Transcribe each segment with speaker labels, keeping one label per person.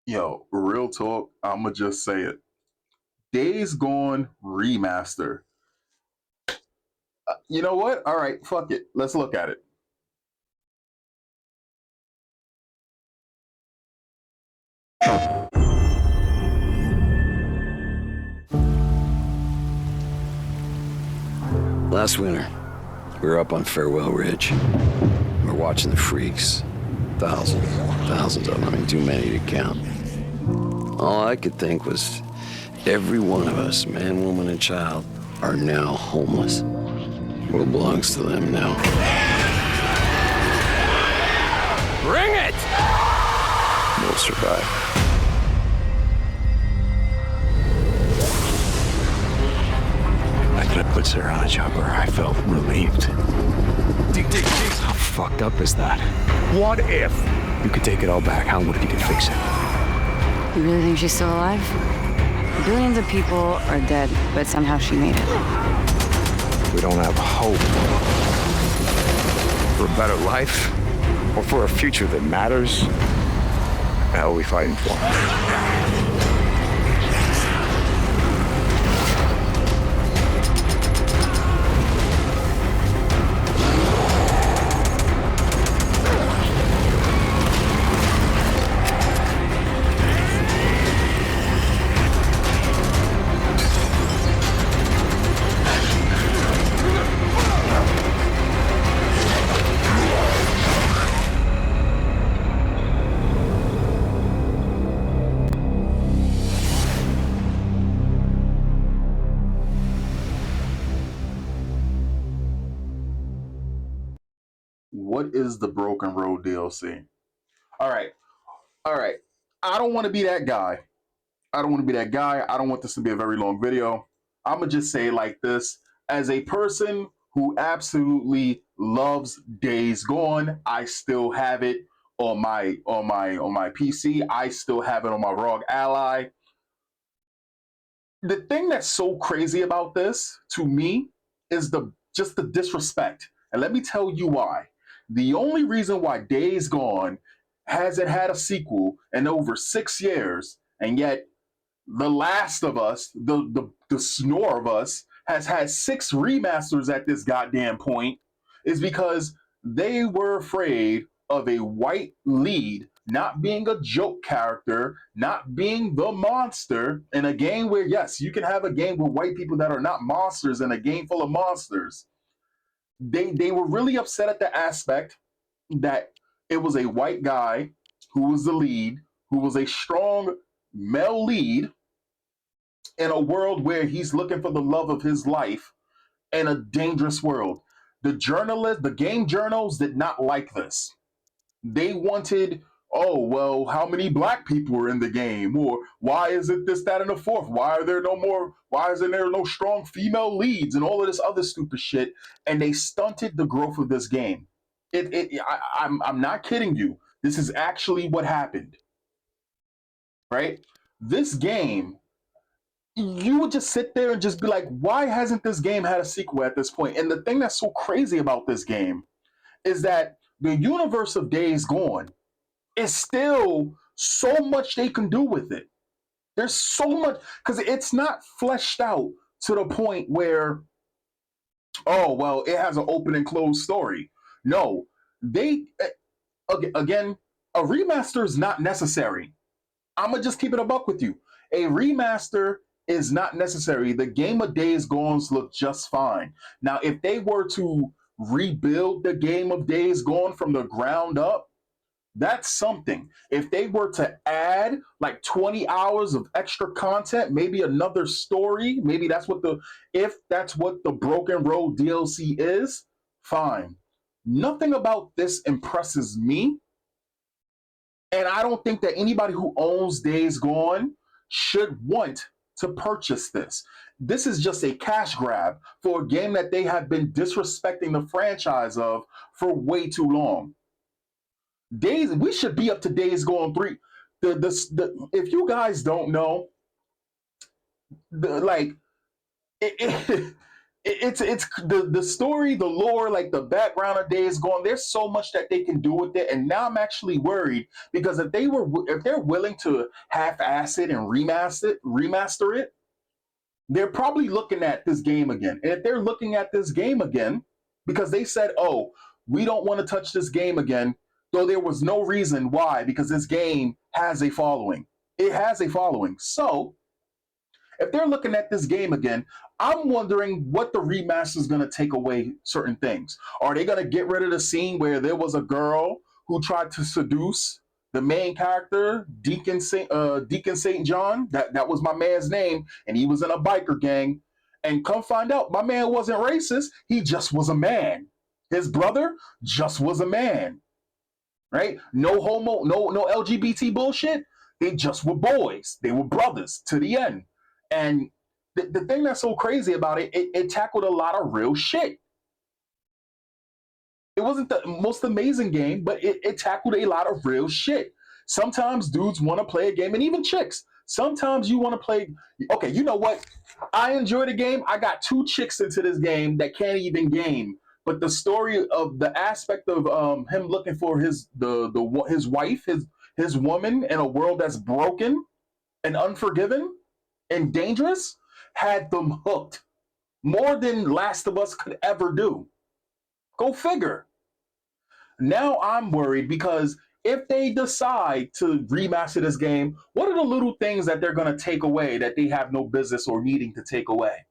Speaker 1: Yo, real talk, I'ma just say it. Days Gone Remaster. You know what? All right, fuck it. Let's look at it.
Speaker 2: Last winter, we were up on Farewell Ridge. We're watching the freaks. Thousands of them. I mean, too many to count. All I could think was every one of us, man, woman, and child, are now homeless. What belongs to them now? Bring it! We'll survive.
Speaker 3: I put Sarah on a chopper. I felt relieved. How fucked up is that? What if you could take it all back? How would you could fix it?
Speaker 4: You really think she's still alive? Billions of people are dead, but somehow she made it.
Speaker 3: We don't have hope for a better life or for a future that matters. What the hell are we fighting for?
Speaker 1: What is the Broken Road DLC? All right, all right. I don't want to be that guy. I don't want to be that guy. I don't want this to be a very long video. I'm gonna just say it like this. As a person who absolutely loves Days Gone, I still have it on my PC. I still have it on my ROG Ally. The thing that's so crazy about this to me is just the disrespect. And let me tell you why. The only reason why Days Gone hasn't had a sequel in over 6 years, and yet The Last of Us, the snore of us, has had 6 remasters at this goddamn point, is because they were afraid of a white lead not being a joke character, not being the monster in a game where, yes, you can have a game with white people that are not monsters in a game full of monsters. They were really upset at the aspect that it was a white guy who was the lead, who was a strong male lead in a world where he's looking for the love of his life in a dangerous world. The game journals did not like this. They wanted, oh, well, how many black people are in the game? Or why is it this, that, and the fourth? Why isn't there no strong female leads and all of this other stupid shit? And they stunted the growth of this game. I'm not kidding you. This is actually what happened, right? This game, you would just sit there and just be like, why hasn't this game had a sequel at this point? And the thing that's so crazy about this game is that the universe of Days Gone is still so much they can do with it. There's so much, because it's not fleshed out to the point where, oh, well, it has an open and closed story. No, again, a remaster is not necessary. I'm going to just keep it a buck with you. A remaster is not necessary. The game of Days Gone look just fine. Now, if they were to rebuild the game of Days Gone from the ground up, that's something. If they were to add like 20 hours of extra content, maybe another story, maybe if that's what the Broken Road DLC is, fine. Nothing about this impresses me. And I don't think that anybody who owns Days Gone should want to purchase this. This is just a cash grab for a game that they have been disrespecting the franchise of for way too long. We should be up to Days Gone 3. If you guys don't know, it it's the story, the lore, like the background of Days Gone. There's so much that they can do with it, and now I'm actually worried because if they're willing to half-ass it and remaster it, they're probably looking at this game again. And if they're looking at this game again, because they said, "Oh, we don't want to touch this game again," though there was no reason why, because this game has a following. It has a following, so if they're looking at this game again, I'm wondering what the remaster is going to take away certain things. Are they going to get rid of the scene where there was a girl who tried to seduce the main character, Deacon Saint John? That was my man's name, and he was in a biker gang. And come find out, my man wasn't racist. He just was a man. His brother just was a man, right? No homo, no LGBT bullshit. They just were boys. They were brothers to the end. And the thing that's so crazy about it tackled a lot of real shit. It wasn't the most amazing game, but it tackled a lot of real shit. Sometimes dudes want to play a game, and even chicks. Sometimes you want to play. Okay, you know what? I enjoy the game. I got 2 chicks into this game that can't even game. But the story of the aspect of him looking for his wife, his woman in a world that's broken and unforgiving and dangerous, had them hooked more than Last of Us could ever do. Go figure. Now I'm worried because if they decide to remaster this game, what are the little things that they're going to take away that they have no business or needing to take away?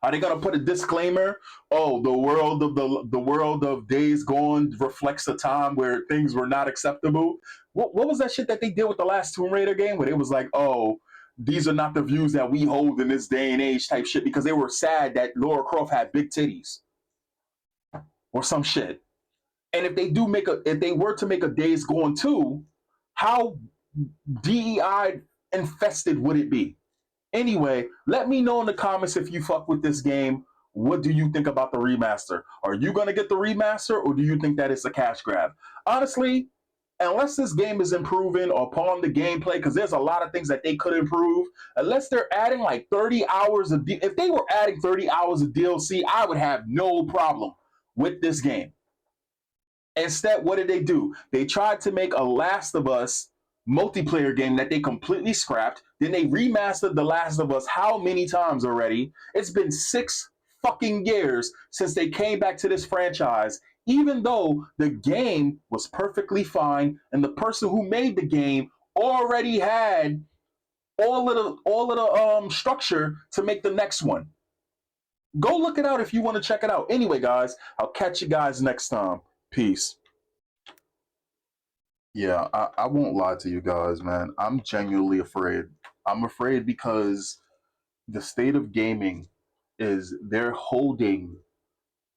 Speaker 1: Are they going to put a disclaimer? Oh, the world of Days Gone reflects a time where things were not acceptable. What was that shit that they did with the last Tomb Raider game, where it was like, oh, these are not the views that we hold in this day and age type shit, because they were sad that Laura Croft had big titties or some shit. And if they were to make a Days Gone 2, how DEI infested would it be? Anyway, let me know in the comments if you fuck with this game. What do you think about the remaster? Are you going to get the remaster, or do you think that it's a cash grab? Honestly, unless this game is improving upon the gameplay, because there's a lot of things that they could improve, unless they're adding like 30 hours of if they were adding 30 hours of DLC, I would have no problem with this game. Instead, what did they do? They tried to make a Last of Us multiplayer game that they completely scrapped. Then they remastered The Last of Us how many times already? It's been 6 fucking years since they came back to this franchise, even though the game was perfectly fine and the person who made the game already had all of the structure to make the next one. Go look it out if you want to check it out. Anyway, guys, I'll catch you guys next time. Peace. Yeah, I won't lie to you guys, man. I'm genuinely afraid. I'm afraid because the state of gaming is they're holding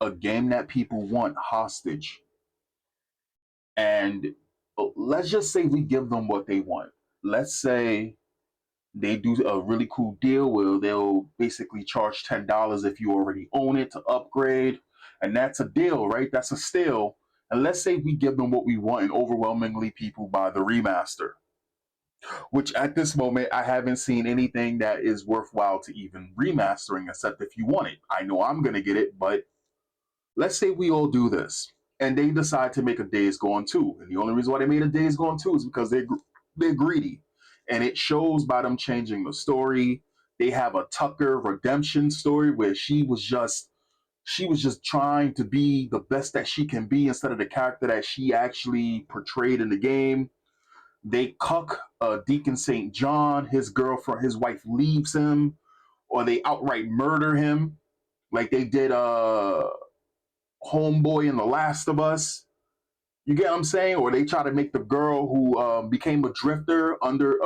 Speaker 1: a game that people want hostage. And let's just say we give them what they want. Let's say they do a really cool deal where they'll basically charge $10 if you already own it to upgrade. And that's a deal, right? That's a steal. And let's say we give them what we want and overwhelmingly people buy the remaster, which at this moment, I haven't seen anything that is worthwhile to even remastering, except if you want it. I know I'm going to get it, but let's say we all do this and they decide to make a Days Gone 2. And the only reason why they made a Days Gone 2 is because they're greedy. And it shows by them changing the story. They have a Tucker redemption story where she was just trying to be the best that she can be instead of the character that she actually portrayed in the game. They cuck Deacon St. John. His girlfriend, his wife leaves him, or they outright murder him, like they did Homeboy in The Last of Us. You get what I'm saying? Or they try to make the girl who became a drifter under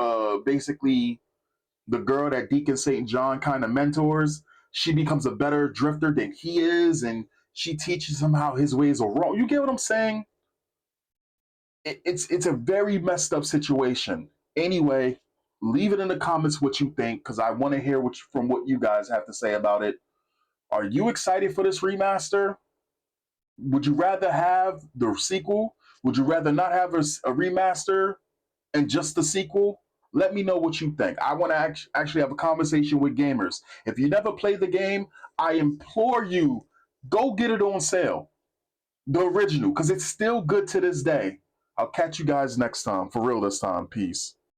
Speaker 1: basically the girl that Deacon St. John kind of mentors. She becomes a better drifter than he is, and she teaches him how his ways are wrong. You get what I'm saying? It's a very messed up situation. Anyway, leave it in the comments what you think, because I want to hear from what you guys have to say about it. Are you excited for this remaster? Would you rather have the sequel? Would you rather not have a remaster and just the sequel? Let me know what you think. I want to actually have a conversation with gamers. If you never played the game, I implore you, go get it on sale. The original, because it's still good to this day. I'll catch you guys next time. For real this time. Peace.